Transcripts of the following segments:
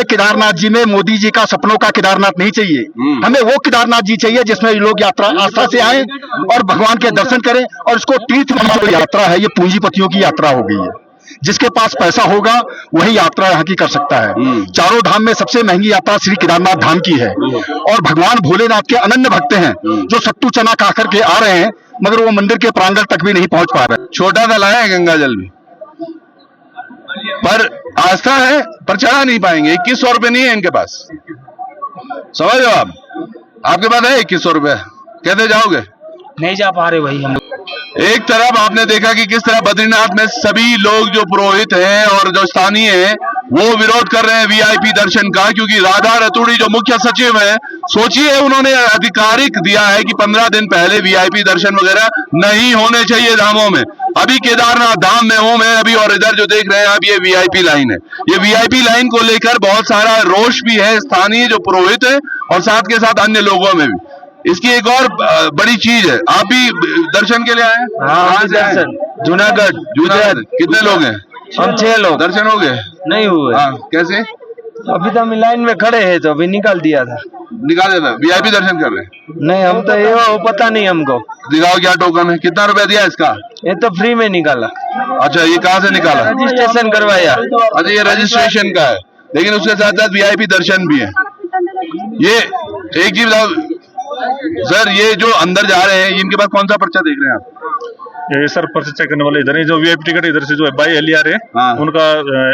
हमें केदारनाथ जी में मोदी जी का सपनों का केदारनाथ नहीं चाहिए। हमें वो केदारनाथ जी चाहिए जिसमें लोग यात्रा आस्था से आए और भगवान के दर्शन करें। और इसको तीर्थ यात्रा है, ये पूंजीपतियों की यात्रा हो गई है। जिसके पास पैसा होगा वही यात्रा यहाँ की कर सकता है। चारों धाम में सबसे महंगी यात्रा श्री केदारनाथ धाम की है। और भगवान भोलेनाथ के अनन्य भक्त हैं जो सत्तू चना खा करके आ रहे हैं, मगर वो मंदिर के प्रांगण तक भी नहीं पहुंच पा रहे। छोटा सा लाया है गंगा जल भी, पर आस्था है, पर चढ़ा नहीं पाएंगे। 2100 रुपए नहीं है इनके पास, समझ लो आप। आपके पास है 2100 रुपए, कैसे जाओगे? नहीं जा पा रहे भाई हम। एक तरफ आपने देखा कि किस तरह बद्रीनाथ में सभी लोग जो पुरोहित हैं और जो स्थानीय हैं वो विरोध कर रहे हैं वीआईपी दर्शन का, क्योंकि राधा रतूड़ी जो मुख्य सचिव है, सोचिए उन्होंने आधिकारिक दिया है कि 15 दिन पहले वीआईपी दर्शन वगैरह नहीं होने चाहिए धामों में। अभी केदारनाथ धाम में हूं मैं अभी, और इधर जो देख रहे हैं आप ये वीआईपी लाइन है। ये वीआईपी लाइन को लेकर बहुत सारा रोष भी है स्थानीय जो पुरोहित है और साथ के साथ अन्य लोगों में भी। इसकी एक और बड़ी चीज है, आप भी दर्शन के लिए आए? हाँ, दर्शन जूनागढ़। कितने लोग हैं? हम 6 लोग। दर्शन हो गए? नहीं हुए। हाँ, कैसे? अभी तो हम लाइन में खड़े हैं तो अभी निकाल दिया था। निकाल देता? वीआईपी दर्शन कर रहे हैं? नहीं, हम तो ये वो पता नहीं हमको। दिखाओ क्या टोकन है, कितना रुपया दिया इसका? ये तो फ्री में निकाला। अच्छा, ये कहाँ से निकाला? रजिस्ट्रेशन करवाया। अच्छा, ये रजिस्ट्रेशन का है, लेकिन उसके साथ साथ वीआईपी दर्शन भी है। ये एक चीज बताओ सर, ये जो अंदर जा रहे हैं इनके पास कौन सा पर्चा देख रहे हैं आप? ये सर पर्ची चेक करने वाले इधर ही, जो वीआईपी टिकट इधर से जो है बाई एल आ रहे हैं। हाँ। उनका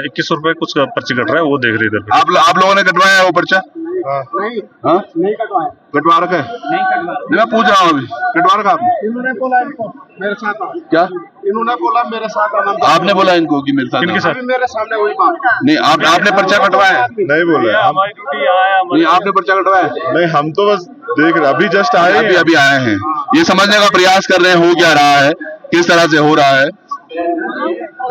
2100 रुपए कुछ का पर्ची कट रहा है, वो देख रहे इधर। आप लोगों ने कटवाया है वो पर्चा? नहीं, हाँ? नहीं कटवाया। कटवा रखा है? नहीं कटवाया। मैं पूछ रहा हूँ अभी, कटवा रखा आपने? इन्होंने बोला इनको मेरे साथ आओ। क्या इन्होंने बोला मेरे साथ आना। आपने बोला इनको कि मेरे साथ? किनके साथ? अभी मेरे सामने वही बात। नहीं, आपने पर्चा कटवाया? नहीं बोला, हमारी ड्यूटी आया। नहीं, आपने पर्चा कटवाया? नहीं, हम तो बस देख रहे, अभी जस्ट आए, अभी आए हैं। ये समझने का प्रयास कर रहे हैं हो क्या रहा है, किस तरह से हो रहा है।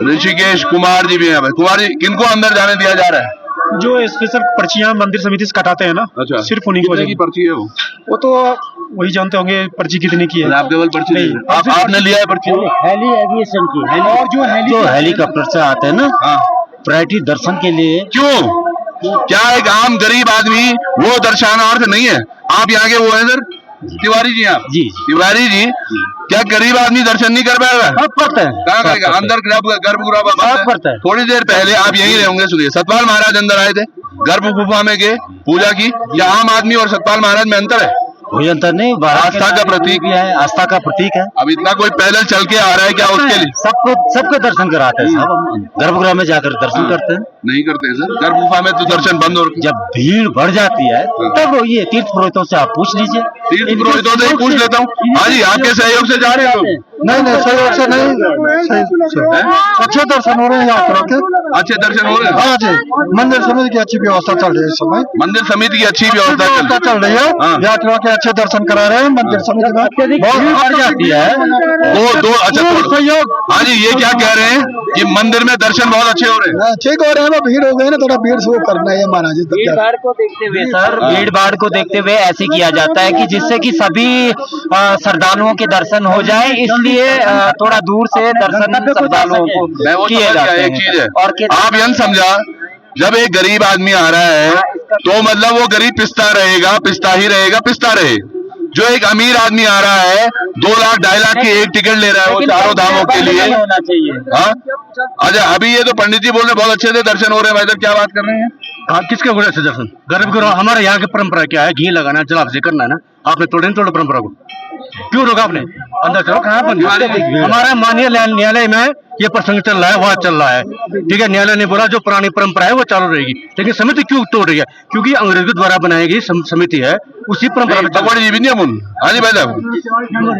ऋषिकेश कुमार जी भी हैं। कुमार जी, किनको अंदर जाने दिया जा रहा है? जो स्पेशल पर्चियां मंदिर समिति से कटाते हैं ना। अच्छा, सिर्फ उन्हीं को। कितने की पर्ची है वो तो वही जानते होंगे पर्ची कितनी की है। आप केवल पर्ची नहीं, आपने लिया है पर्ची? हेली एविएशन की और जो हेलीकॉप्टर से आते हैं ना, हाँ। प्रायोरिटी दर्शन के लिए। क्यों? क्या एक आम गरीब आदमी वो दर्शनार्थ नहीं है? आप यहाँ के वो हैं सर तिवारी जी? आप जी तिवारी जी, क्या गरीब आदमी दर्शन नहीं कर पाएगा? सब करते हैं। कहाँ करेगा? अंदर गर्भगृह सब करता है। थोड़ी देर पहले आप यहीं रहे होंगे, सुनिए, सतपाल महाराज अंदर आए थे, गर्भ गुफा में गए, पूजा की। क्या आम आदमी और सतपाल महाराज में अंतर है? कोई अंतर नहीं, आस्था का प्रतीक भी है, आस्था का प्रतीक है। अब इतना कोई पैदल चल के आ रहा है क्या उसके लिए? सबको दर्शन कराते हैं साहब, गर्भगृह में जाकर दर्शन करते हैं। नहीं करते हैं सर, गर्भ गुफा में तो दर्शन बंद हो। जब भीड़ बढ़ जाती है तब ये तीर्थ पुरोहितों से आप पूछ लीजिए। तीर्थ पुरोहितों से पूछ लेता हूँ। हाँ जी, आपके सहयोग से जा रहे हैं लोग? नहीं, सहयोग से नहीं, अच्छे दर्शन हो रहे हैं यात्रा के। अच्छे दर्शन हो रहे हैं? हाँ जी, मंदिर समिति की अच्छी व्यवस्था चल रही है इस समय। मंदिर समिति की अच्छी व्यवस्था चल रही है। यात्रा के अच्छे दर्शन करा रहे हैं मंदिर समिति में। बहुत बढ़ जाती है। अच्छा, सहयोग। हाँ जी, ये क्या कह रहे हैं कि मंदिर में दर्शन बहुत अच्छे हो रहे हैं? ठीक हो रहे हैं, भीड़ हो गई ना, थोड़ा भीड़ शुरू करना है महाराज। भीड़ भाड़ को देखते हुए सर, भीड़ भाड़ को देखते हुए ऐसे किया जाता है कि जिससे कि सभी श्रद्धालुओं के दर्शन हो जाए, इसलिए थोड़ा दूर से दर्शन श्रद्धालुओं को किए जाते हैं। एक चीज है, और आप यह समझा, जब एक गरीब आदमी आ रहा है तो मतलब वो गरीब पिसता रहेगा, पिसता ही रहेगा, पिसता रहे। जो एक अमीर आदमी आ रहा है 2 लाख 2.5 लाख की एक टिकट ले रहा है वो चारों धामों के लिए होना चाहिए। हाँ, अच्छा, अभी ये तो पंडित जी बोल रहे बहुत अच्छे से दर्शन हो रहे हैं। भाई साहब क्या बात कर रहे हैं? हाँ, किसके हो रहे अच्छे दर्शन? गर्भगृह हमारे यहाँ की परंपरा क्या है, घी लगाना, जलाभ से करना है ना। आपने तोड़े नहीं तोड़े परंपरा को? क्यों रोका आपने? अंदर चलो, कहाँ बंद? हमारा माननीय न्यायालय में ये प्रसंग चल रहा है, वहाँ चल रहा है, ठीक है। न्यायालय ने बोला जो पुरानी परंपरा है वो चालू रहेगी, लेकिन समिति क्यों तोड़ रही है? क्योंकि अंग्रेजों द्वारा बनाई गई समिति है, उसी परंपरा में। भगवान जी भी नहीं अमुन। हाँ जी भाई साहब,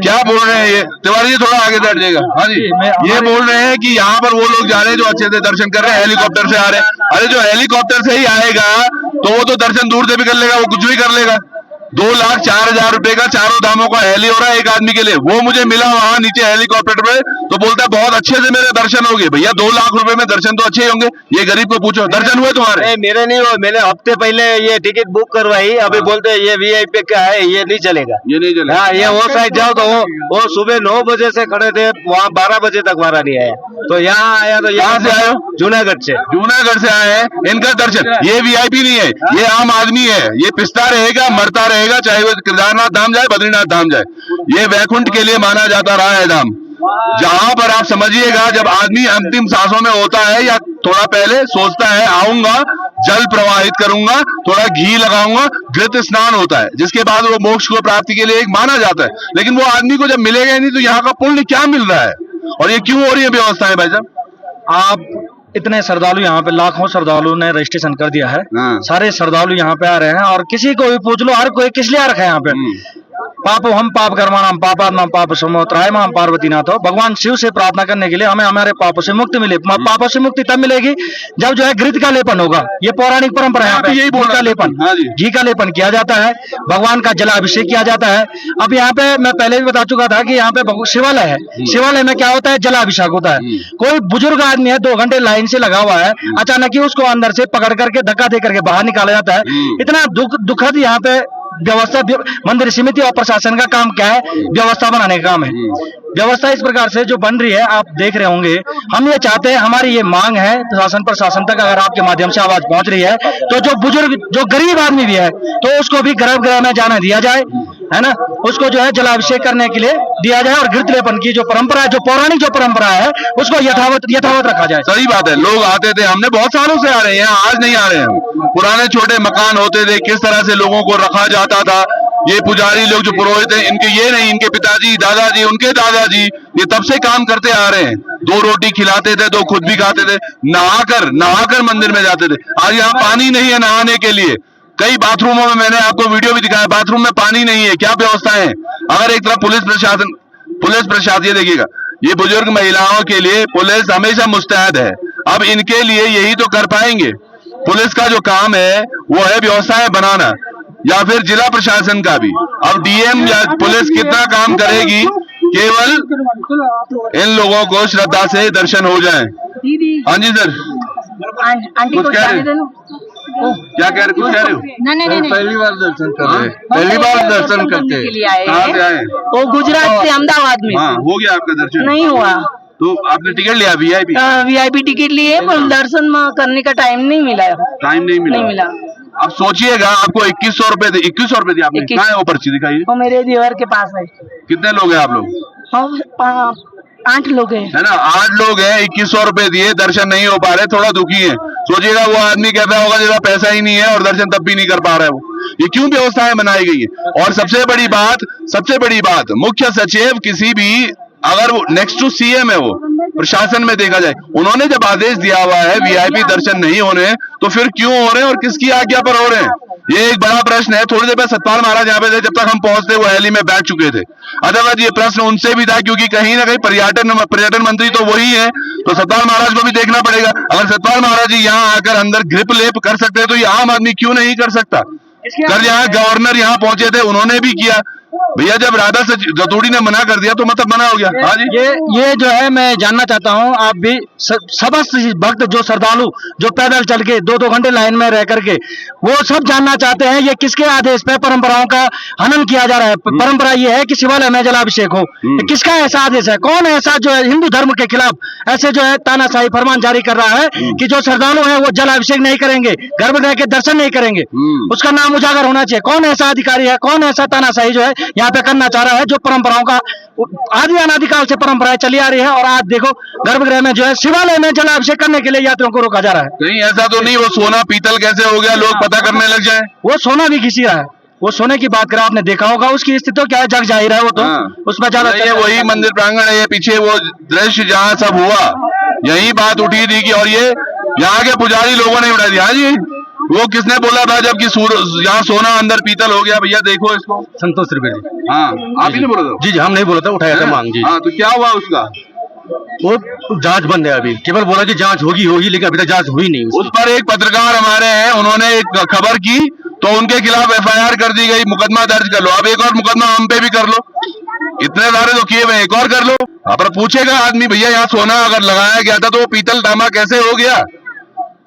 क्या बोल रहे हैं ये? तिवारी जी थोड़ा आगे बैठ जाएगा। हाँ जी, ये बोल रहे हैं कि यहाँ पर वो लोग जा रहे हैं जो अच्छे से दर्शन कर रहे हैं, हेलीकॉप्टर से आ रहे हैं। अरे जो हेलीकॉप्टर से ही आएगा तो वो तो दर्शन दूर से भी कर लेगा, वो कुछ भी कर लेगा। 2,04,000 रुपए का चारों धामों का हेली हो रहा है एक आदमी के लिए। वो मुझे मिला वहां नीचे हेलीकॉप्टर पे, तो बोलता है बहुत अच्छे से मेरे दर्शन हो गए। भैया 2 लाख रुपए में दर्शन तो अच्छे ही होंगे, ये गरीब को पूछो दर्शन हुए तुम्हारे? नहीं मेरे नहीं हुए, मैंने हफ्ते पहले ये टिकट बुक करवाई, अभी बोलते हैं ये वीआईपी का है, ये नहीं चलेगा। ये नहीं चलेगा। हाँ ये वो साइड जाओ तो वो सुबह 9 बजे से खड़े थे, वहाँ 12 बजे तक हमारा नहीं आया, तो यहाँ आया। तो यहाँ से आए हो? जूनागढ़ से। जूनागढ़ से आए हैं, इनका दर्शन, ये वीआईपी नहीं है, ये आम आदमी है, ये पिसता रहेगा मरता रहेगा, चाहे वो केदारनाथ धाम जाए बद्रीनाथ धाम जाए, ये वैकुंठ के लिए माना जाता रहा है धाम। जहां पर आप समझिएगा जब आदमी अंतिम सांसों में होता है या थोड़ा पहले सोचता है आऊंगा, जल प्रवाहित करूंगा, थोड़ा घी लगाऊंगा, घृत स्नान होता है, जिसके बाद वो मोक्ष को प्राप्ति के लिए एक माना जाता है। लेकिन वो आदमी को जब मिलेगा ही नहीं तो यहाँ का पुण्य क्या मिल रहा है, और ये क्यों हो रही है व्यवस्थाएं भाई साहब? आप इतने श्रद्धालु यहाँ पे लाखों श्रद्धालु ने रजिस्ट्रेशन कर दिया है, सारे श्रद्धालु यहाँ पे आ रहे हैं, और किसी को भी पूछ लो हर कोई किस लिए आ रखा है यहाँ पे। पापो हम पाप कर्माणाम पापात्मा पाप समोत्राय माम पार्वती नाथ हो, भगवान शिव से प्रार्थना करने के लिए हमें हमारे पापों से मुक्ति मिले। पापों से मुक्ति तब मिलेगी जब जो है घृत का लेपन होगा, ये पौराणिक परंपरा है। यहाँ पे यही घी का लेपन, घी का लेपन किया जाता है, भगवान का जलाभिषेक किया जाता है। अब यहाँ पे मैं पहले भी बता चुका था कि यहाँ पे शिवालय है, शिवालय में क्या होता है, जलाभिषेक होता है। कोई बुजुर्ग आदमी है 2 घंटे लाइन से लगा हुआ है, अचानक ही उसको अंदर से पकड़ करके धक्का दे करके बाहर निकाला जाता है। इतना दुखद यहाँ पे व्यवस्था, मंदिर समिति और प्रशासन का काम क्या है, व्यवस्था बनाने का काम है। व्यवस्था इस प्रकार से जो बन रही है आप देख रहे होंगे। हम ये चाहते हैं, हमारी ये मांग है प्रशासन तक अगर आपके माध्यम से आवाज पहुंच रही है तो जो बुजुर्ग जो गरीब आदमी भी है तो उसको भी गर्भगृह में जाने दिया जाए, है ना, उसको जो है जलाभिषेक करने के लिए दिया जाए, और घृत लेपन की जो परंपरा है, जो पौराणिक जो परंपरा है उसको यथावत रखा जाए। सही बात है, लोग आते थे, हमने बहुत सालों से आ रहे हैं, आज नहीं आ रहे हैं। पुराने छोटे मकान होते थे, किस तरह से लोगों को रखा जाता था। ये पुजारी लोग जो पुरोहित हैं, इनके ये नहीं, इनके पिताजी दादाजी उनके दादाजी ये तब से काम करते आ रहे हैं। 2 रोटी खिलाते थे, 2 खुद भी खाते थे, नहाकर मंदिर में जाते थे। आज यहाँ पानी नहीं है नहाने के लिए, कई बाथरूमों में मैंने आपको वीडियो भी दिखाया, बाथरूम में पानी नहीं है। क्या व्यवस्था है? अगर एक तरफ पुलिस प्रशासन ये देखिएगा, ये बुजुर्ग महिलाओं के लिए पुलिस हमेशा मुस्तैद है। अब इनके लिए यही तो कर पाएंगे। पुलिस का जो काम है वो है व्यवस्थाएं बनाना, या फिर जिला प्रशासन का भी। अब डीएम या पुलिस कितना काम करेगी, केवल इन लोगों को श्रद्धा से दर्शन हो जाए। हाँ जी सर, कुछ कह रहे हो? क्या कह रहे, कुछ कह रहे हो? नहीं पहली बार दर्शन कर रहे हैं, पहली बार दर्शन करते हैं। कहाँ से आए? वो गुजरात से, अहमदाबाद में। हाँ, हो गया आपका दर्शन? नहीं हुआ। तो आपने टिकट लिया वीआईपी? वीआईपी टिकट लिए पर दर्शन करने का टाइम नहीं मिला। टाइम नहीं मिला। अब सोचिएगा, आपको 2100 रुपए दी, 2100 रुपए दी आपने। कहाँ है वो पर्ची, दिखाइए। वो मेरे देवर के पास है। कितने लोग हैं आप लोग? हम 8 लोग हैं, है ना, 8 लोग हैं, 2100 रुपए दिए, दर्शन नहीं हो पा रहे, थोड़ा दुखी है। सोचिएगा वो आदमी कहता होगा जरा पैसा ही नहीं है और दर्शन तब भी नहीं कर पा रहा है वो। ये क्यों व्यवस्थाएं बनाई गई है? और सबसे बड़ी बात मुख्य सचिव किसी भी, अगर वो नेक्स्ट टू सीएम है, वो प्रशासन में देखा जाए, उन्होंने जब आदेश दिया हुआ है वीआईपी दर्शन नहीं होने, तो फिर क्यों हो रहे हैं और किसकी आज्ञा पर हो रहे हैं? ये एक बड़ा प्रश्न है। थोड़ी देर पहले सतपाल महाराज यहाँ पे थे, जब तक हम पहुंचते वो हेली में बैठ चुके थे। अदरवाइज ये प्रश्न उनसे भी था, क्योंकि कहीं ना कहीं पर्यटन मंत्री तो वही है, तो सतपाल महाराज को भी देखना पड़ेगा। अगर सतपाल महाराज जी यहाँ आकर अंदर ग्रिप लेप कर सकते हैं तो ये आम आदमी क्यों नहीं कर सकता? कल यहाँ गवर्नर यहाँ पहुंचे थे, उन्होंने भी किया। भैया जब राधा रतूड़ी ने मना कर दिया तो मतलब मना हो गया। हाँ जी, ये जो है मैं जानना चाहता हूँ, आप भी समस्त भक्त जो श्रद्धालु जो पैदल चल के 2-2 घंटे लाइन में रह करके वो सब जानना चाहते हैं, ये किसके आदेश पे परंपराओं का हनन किया जा रहा है? परंपरा ये है कि शिवालय में जलाभिषेक हो, किसका ऐसा आदेश है? कौन ऐसा जो है हिंदू धर्म के खिलाफ ऐसे जो है तानाशाही फरमान जारी कर रहा है कि जो श्रद्धालु है वो जलाभिषेक नहीं करेंगे, गर्भगृह के दर्शन नहीं करेंगे? उसका नाम उजागर होना चाहिए। कौन ऐसा अधिकारी है, कौन ऐसा तानाशाही जो है यहाँ पे करना चाह रहा है, जो परंपराओं का आदि अनादिकाल से परंपराएं चली आ रही है? और आज देखो गर्भगृह में जो है शिवालय में जलाभिषेक करने के लिए यात्रियों को रोका जा रहा है। नहीं ऐसा तो नहीं, वो सोना पीतल कैसे हो गया, लोग पता करने लग जाए। वो सोना भी घिसी रहा है, वो सोने की बात करें, आपने देखा होगा उसकी स्थिति तो क्या है, जग जाहिर है वो तो। उसमें ज्यादा ये वही मंदिर प्रांगण है, ये पीछे वो दृश्य जहाँ सब हुआ, यही बात उठी थी कि, और ये यहाँ के पुजारी लोगों ने उठा दिया। हाँ जी, वो किसने बोला था जबकि यहाँ सोना अंदर पीतल हो गया? भैया देखो इसको, संतोष त्रिवेदी। हाँ, आप ही ने बोला था? जी हम नहीं बोला था, उठाया था मांग जी। हाँ, तो क्या हुआ उसका? वो जांच बंद है अभी, केवल बोला कि जांच होगी, लेकिन अभी तक जांच हुई नहीं। उस पर एक पत्रकार हमारे हैं, उन्होंने एक खबर की, तो उनके खिलाफ FIR कर दी गई, मुकदमा दर्ज कर लो, अब एक और मुकदमा हम पे भी कर लो, इतने सारे तो किए हुए, एक और कर लो। पर पूछेगा आदमी, भैया यहाँ सोना अगर लगाया गया था तो वो पीतल तांबा कैसे हो गया,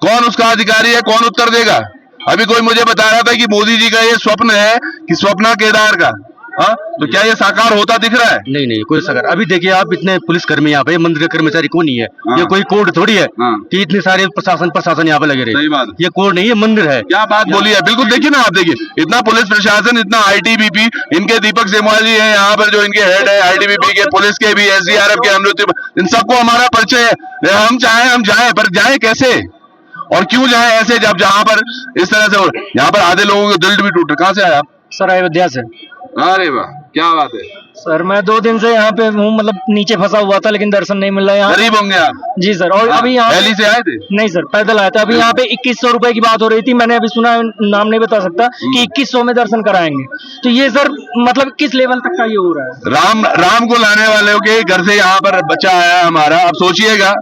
कौन उसका अधिकारी है, कौन उत्तर देगा। अभी कोई मुझे बता रहा था कि मोदी जी का ये स्वप्न है कि स्वप्ना केदार का, हाँ, तो क्या ये साकार होता दिख रहा है? नहीं नहीं, कोई साकार। अभी देखिए आप, इतने पुलिसकर्मी यहाँ पे, मंदिर के कर्मचारी कौन नहीं है, ये कोई कोर्ट थोड़ी है कि इतने सारे प्रशासन यहाँ पे लगे रहे। सही बात, ये कोर्ट नहीं, ये मंदिर है। क्या बात बोली है, बिल्कुल। देखिए ना आप, देखिए इतना पुलिस प्रशासन, इतना ITBP, इनके दीपक सेमवाल जी हैं यहाँ पर जो इनके हेड है, ITBP के, पुलिस के भी, SDRF के, अमृत, इन सबको हमारा परिचय है। हम चाहें हम जाएं, पर जाएं कैसे और क्यों जाएं ऐसे, जब जहां पर इस तरह से यहाँ पर आधे लोगों के दिल भी टूटे। कहाँ से आए आप? सर अयोध्या से। अरे वाह, क्या बात है सर मैं 2 दिन से यहाँ पे हूँ, मतलब नीचे फंसा हुआ था, लेकिन दर्शन नहीं मिल रहा है यहाँ। गरीब होंगे आप? जी सर। और अभी यहाँ दिल्ली से आए थे? नहीं सर, पैदल आया था। अभी यहाँ पे 2100 रुपए की बात हो रही थी, मैंने अभी सुना, नाम नहीं बता सकता, कि 2100 में दर्शन कराएंगे। तो ये सर मतलब किस लेवल तक का ये हो रहा है? राम को लाने वालों के घर से यहाँ पर बच्चा आया हमारा। अब सोचिएगा,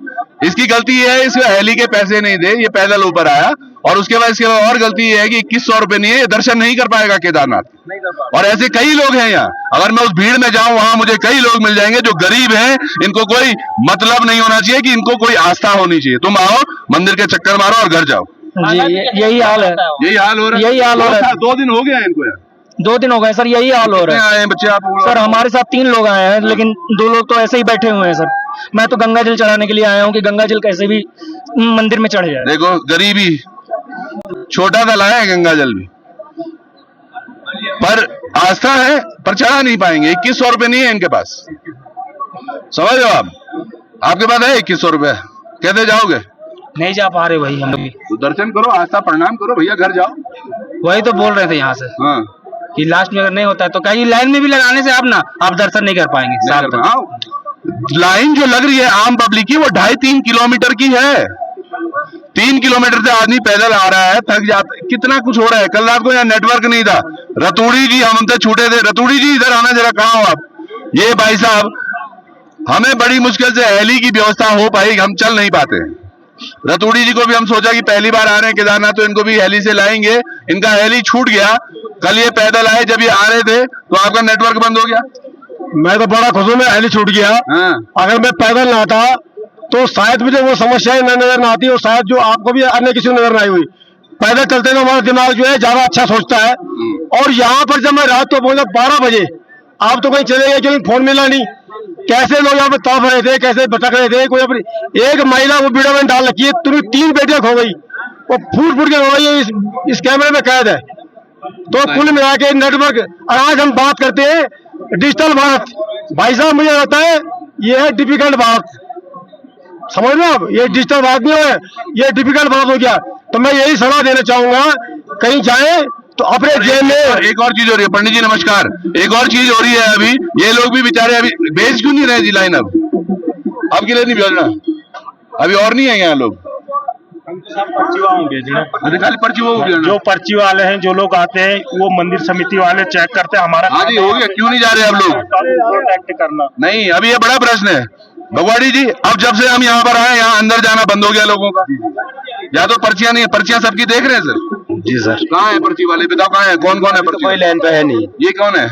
इसकी गलती ये है, इसको हेली के पैसे नहीं दे, ये पैदल ऊपर आया, और उसके बाद इसके बाद और गलती ये है कि 2100 रुपए नहीं है, ये दर्शन नहीं कर पाएगा केदारनाथ। और ऐसे कई लोग हैं यहाँ, अगर मैं उस भीड़ में जाऊं वहां मुझे कई लोग मिल जाएंगे जो गरीब हैं, इनको कोई मतलब नहीं होना चाहिए, कि इनको कोई आस्था होनी चाहिए। तुम आओ, मंदिर के चक्कर मारो और घर जाओ। जी यही हाल है। यही हाल हो रहा है। यही हाल हो रहा है। 2 दिन हो गए इनको यार। 2 दिन हो गए सर, यही हाल हो रहा है। आए हैं बच्चे आप? सर हमारे साथ 3 लोग आए हैं, लेकिन 2 लोग तो ऐसे ही बैठे हुए हैं सर। मैं तो गंगा जल चढ़ाने के लिए आया हूँ कि गंगा जल कैसे भी मंदिर में चढ़ जाए। देखो गरीबी, छोटा सा लाया है गंगा जल भी, पर आस्था है, पर चढ़ा नहीं पाएंगे। 2100 रुपए नहीं है इनके पास, समझ लो आप। आपके पास है 2100 रुपए, कैसे जाओगे? नहीं जा पा रहे वही हम लोग। तो दर्शन करो, आस्था प्रणाम करो, भैया घर जाओ। वही तो बोल रहे थे यहाँ से, हाँ, कि लास्ट में अगर नहीं होता है तो कहीं लाइन में भी लगाने से आप दर्शन नहीं कर पाएंगे। लाइन जो लग रही है आम पब्लिक की, वो 2.5-3 किलोमीटर की है। 3 किलोमीटर से आदमी पैदल आ रहा है, थक जाता है। कितना कुछ हो रहा है। कल रात को यहाँ नेटवर्क नहीं था, रतूड़ी जी हमसे छूटे थे। रतूड़ी जी इधर आना जरा, कहाँ हो आप? ये भाई साहब, हमें बड़ी मुश्किल से हेली की व्यवस्था हो पाई, हम चल नहीं पाते। रतूड़ी जी को भी हम सोचा कि पहली बार आ रहे हैं केदारनाथ, तो इनको भी हेली से लाएंगे। इनका हेली छूट गया। कल ये पैदल आए, जब ये आ रहे थे तो आपका नेटवर्क बंद हो गया। मैं तो बड़ा खुश हूँ, मैं हेली छूट गया। अगर मैं पैदल ना आता तो शायद मुझे वो समस्याएं नजर ना आती, और शायद जो आपको भी अन्य किसी को नजर ना आई हुई। पैदल चलते तो हमारा दिमाग जो है ज्यादा अच्छा सोचता है। और यहाँ पर जब मैं रात को पहुंचा 12 बजे, आप तो कहीं चले गए, क्योंकि फोन मिला नहीं। कैसे लोग यहाँ पे तड़प रहे थे, कैसे भटक रहे थे। कोई अपनी एक महिला वो वीडियो में डाल रखी है, तुरंत 3 बेटियां खो गई, वो फूट के खो गई, इस कैमरे में कैद है। तो कुल मिला के नेटवर्क, आज हम बात करते हैं डिजिटल भारत। भाई साहब मुझे लगता है ये है डिफिकल्ट भारत, समझ लो आप। ये डिजिटल भारत नहीं है, ये डिफिकल्ट भारत हो गया। तो मैं यही सलाह देना चाहूंगा, कहीं जाए तो अपने जेब में। एक और चीज हो रही है, पंडित जी नमस्कार, एक और चीज हो रही है। अभी ये लोग भी बेचारे अभी भेज क्यों नहीं रहे जी लाइन? अब के लिए नहीं भेजना, अभी और नहीं है यहाँ लोग। पर्ची वाले भेजना, खाली पर्ची वो भेजना। जो पर्ची वाले हैं, जो लोग आते हैं, वो मंदिर समिति वाले चेक करते हैं हमारा। हाँ जी, हो गया। क्यों नहीं जा रहे अब लोग? प्रोटेक्ट करना नहीं, अभी ये बड़ा प्रश्न है भगवाड़ी जी। अब जब से हम यहाँ पर आए, यहाँ अंदर जाना बंद हो गया लोगों का। या तो पर्चियां नहीं है, पर्चियां सबकी देख रहे हैं सर? जी सर। कहाँ है पर्ची वाले, बताओ कहाँ है, कौन कौन है पर्ची? कोई लाइन पे है नहीं। ये कौन है?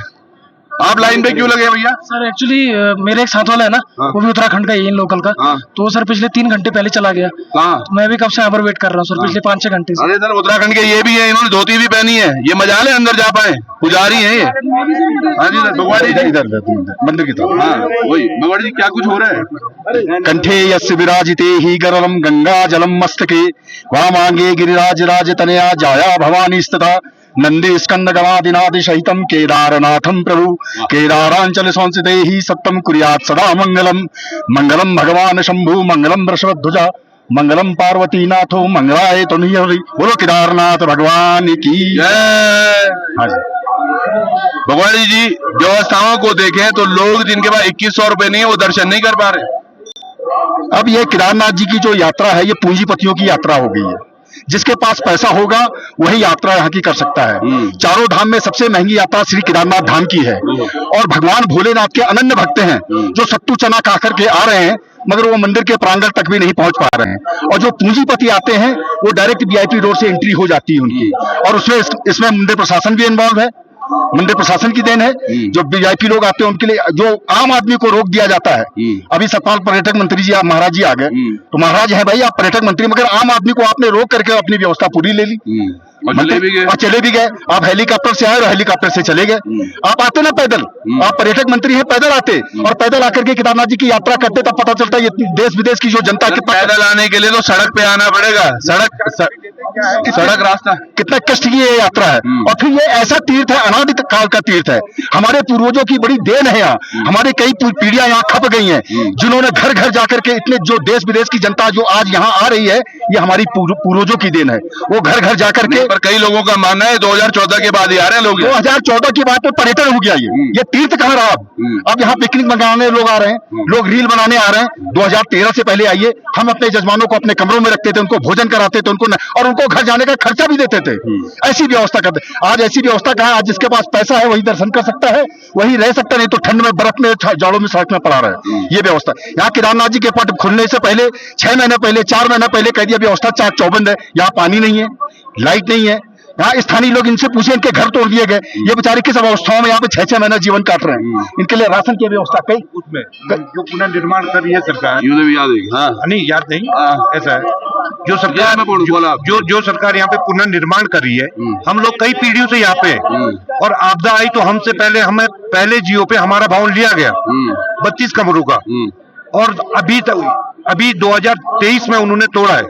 आप लाइन पे क्यों लगे भैया? सर एक्चुअली मेरे एक साथ वाला है ना, वो भी उत्तराखंड का ही है, लोकल का। तो सर पिछले 3 घंटे पहले चला गया। कहाँ? तो मैं भी कब से यहाँ पर वेट कर रहा हूँ सर, पिछले 5-6 घंटे से। अरे सर, उत्तराखंड के ये भी है, इन्होंने धोती भी पहनी है। ये मजाल है अंदर जा पाए, पुजारी है ये। हाँ जी सर, भगवाड़ी जी इधर मंदिर की तरफ। हाँ वही, भगवाड़ी जी क्या कुछ हो रहा है? कंठे यस्य विराजिते ही गरलम गंगा जलम मस्तके, वामांगे गिरिराज राज तनया जाया भवानी स्थिता, नंदी स्कंद गवादिनादि सहितम केदारनाथम प्रभु, केदारांचल संस्थिते ही सत्यम कुर्यात् सदा मंगलम। मंगलम भगवान शंभु, मंगलम वृषभध्वजा, मंगलम पार्वती नाथो, मंगलाय तनूहरि। बोलो केदारनाथ भगवान की जय। हाँ जी। भगवाड़ी जी, व्यवस्थाओं को देखें तो लोग जिनके पास 2100 रुपए नहीं है, वो दर्शन नहीं कर पा रहे। अब ये केदारनाथ जी की जो यात्रा है, ये पूंजीपतियों की यात्रा हो गई है। जिसके पास पैसा होगा वही यात्रा यहाँ की कर सकता है। चारों धाम में सबसे महंगी यात्रा श्री केदारनाथ धाम की है। और भगवान भोलेनाथ के अनन्य भक्त हैं, जो सत्तू चना खा करके आ रहे हैं, मगर वो मंदिर के प्रांगण तक भी नहीं पहुंच पा रहे हैं। और जो पूंजीपति आते हैं वो डायरेक्ट वीआईपी रोड से एंट्री हो जाती है उनकी, और उसमें इसमें मंदिर प्रशासन भी इन्वॉल्व है। मंदिर प्रशासन की देन है। जो वीआईपी लोग आते हैं उनके लिए जो आम आदमी को रोक दिया जाता है। अभी सतपाल पर्यटक मंत्री जी महाराज जी आ गए, तो महाराज है भाई, आप पर्यटक मंत्री, मगर आम आदमी को आपने रोक करके अपनी व्यवस्था पूरी ले ली और चले भी गए। आप हेलीकॉप्टर से आए और हेलीकॉप्टर से चले गए। आप आते ना पैदल, आप पर्यटक मंत्री हैं, पैदल आते और पैदल आकर के केदारनाथ जी की यात्रा करते, तब पता चलता है ये देश विदेश की जो जनता कितना पैदल आने के लिए तो सड़क पे आना पड़ेगा, सड़क रास्ता कितना कष्ट की ये यात्रा है। और फिर ये ऐसा तीर्थ है, अनादि काल का तीर्थ है, हमारे पूर्वजों की बड़ी देन है। यहाँ हमारे कई पीढ़ियां यहाँ खप गई हैं, जिन्होंने घर घर जाकर के इतने जो देश विदेश की जनता जो आज यहाँ आ रही है, ये हमारी पूर्वजों की देन है। वो घर घर जाकर के, पर कई लोगों का मानना है 2014 के बाद ही आ रहे हैं लोग। 2014 की बात में पर्यटन हो गया ये तीर्थ कहाँ रहा। अब यहाँ पिकनिक मनाने लोग आ रहे हैं, लोग रील बनाने आ रहे हैं। 2013 से पहले आइए, हम अपने जजमानों को अपने कमरों में रखते थे, उनको भोजन कराते थे, और उनको घर जाने का खर्चा भी देते थे। ऐसी व्यवस्था करते। आज ऐसी व्यवस्था कहाँ है? आज जिसके पास पैसा है वही दर्शन कर सकता है, वही रह सकता, नहीं तो ठंड में, बर्फ में, जाड़ों में सड़क में पड़ा रहे। ये व्यवस्था यहाँ केदारनाथ जी के पट खुलने से पहले 6 महीने पहले, 4 महीने पहले कह दिया व्यवस्था चाक चौबंद है। यहाँ पानी नहीं है, लाइट नहीं है। यहाँ स्थानीय लोग, इनसे पूछे, इनके घर तोड़ दिए गए। ये बेचारे किस अवस्थाओं में यहाँ पे 6-6 महीना जीवन काट रहे हैं। इनके लिए राशन की व्यवस्था कई उसमें जो पुनर्निर्माण कर रही है सरकार, नहीं याद नहीं, ऐसा है जो सरकार जो सरकार यहाँ पे पुनर्निर्माण कर रही है। हम लोग कई पीढ़ियों से यहाँ पे हैं, और आपदा आई तो हमसे पहले, हमें पहले जियो पे हमारा भवन लिया गया 32 कमरों का, और अभी 2023 में उन्होंने तोड़ा है,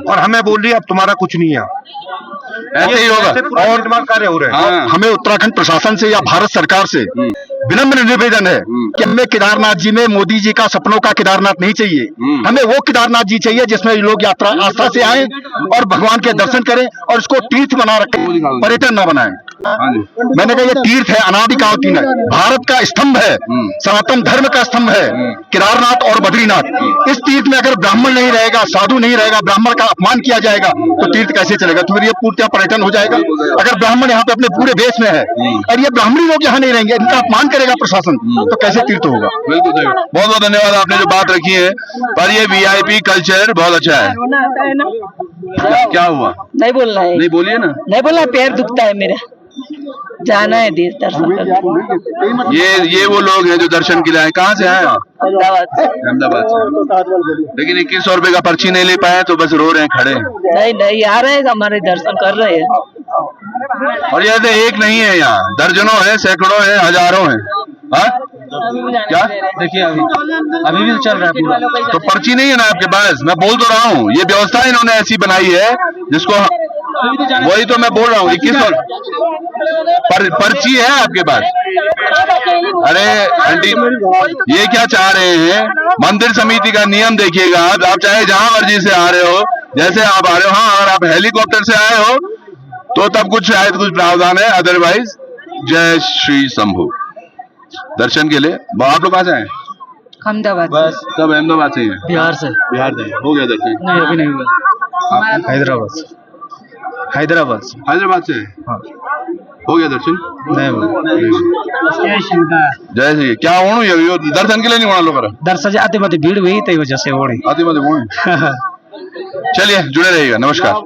और हमें बोल रही है अब तुम्हारा कुछ नहीं है। ऐसे ही होगा। और निर्माण कार्य हो रहे हैं। हमें उत्तराखंड प्रशासन से या भारत सरकार से विनम्र निवेदन है कि हमें केदारनाथ जी में मोदी जी का सपनों का केदारनाथ नहीं चाहिए। हमें वो केदारनाथ जी चाहिए जिसमें लोग यात्रा आस्था से आए और भगवान के दर्शन करें, और इसको तीर्थ बना रखें, पर्यटन न बनाएं। मैंने कहा ये तीर्थ है, अनादिकाल तीन है, भारत का स्तंभ है, सनातन धर्म का स्तंभ है केदारनाथ और बद्रीनाथ। इस तीर्थ में अगर ब्राह्मण नहीं रहेगा, साधु नहीं रहेगा, ब्राह्मण का अपमान किया जाएगा, तो तीर्थ कैसे चलेगा? तो फिर ये पूर्णतः पर्यटन हो जाएगा। अगर ब्राह्मण यहाँ पे अपने पूरे देश में है और ये ब्राह्मणी लोग यहाँ नहीं रहेंगे, इनका अपमान करेगा प्रशासन, तो कैसे तीर्थ होगा? बिल्कुल सही। बहुत बहुत धन्यवाद, आपने जो बात रखी है। पर ये वीआईपी कल्चर बहुत अच्छा है। क्या हुआ? नहीं बोलना है, नहीं बोलिए ना। नहीं बोलना, पैर दुखता है मेरा, जाना है देश दर्शन करने। ये वो लोग हैं जो दर्शन के लिए आए। कहाँ से आए आप? अहमदाबाद से। लेकिन 2100 रुपए का पर्ची नहीं ले पाए तो बस रो रहे हैं, खड़े हैं। नहीं आ रहे हैं, हमारे दर्शन कर रहे हैं। और ये एक नहीं है, यहाँ दर्जनों है, सैकड़ों है, हजारों है। क्या देखिए अभी भी चल रहा है पूरा। तो पर्ची नहीं है ना आपके पास? मैं बोल तो रहा हूँ, ये व्यवस्था इन्होंने ऐसी बनाई है जिसको, वही तो मैं बोल रहा हूँ। 2100 पर्ची है आपके पास? अरे आंटी, ये क्या चाह रहे हैं? मंदिर समिति का नियम देखिएगा। आप चाहे जहां मर्जी से आ रहे हो, जैसे आप आ रहे हो। हाँ, अगर आप हेलीकॉप्टर से आए हो तो तब कुछ शायद कुछ प्रावधान है, अदरवाइज जय श्री शंभू। दर्शन के लिए आप लोग कहाँ से आए? अहमदाबाद। बस सब अहमदाबाद से हैं? बिहार से। बिहार से हो गया दर्शन? नहीं, अभी नहीं हुआ। हैदराबाद से हाँ। हो गया दर्शन? नहीं जय श्री। क्या होणु ये दर्शन के लिए नहीं होना लोग? दर्शन आते मत भीड़ हुई, वजह से होनी आते मत। चलिए जुड़े रहिएगा। नमस्कार।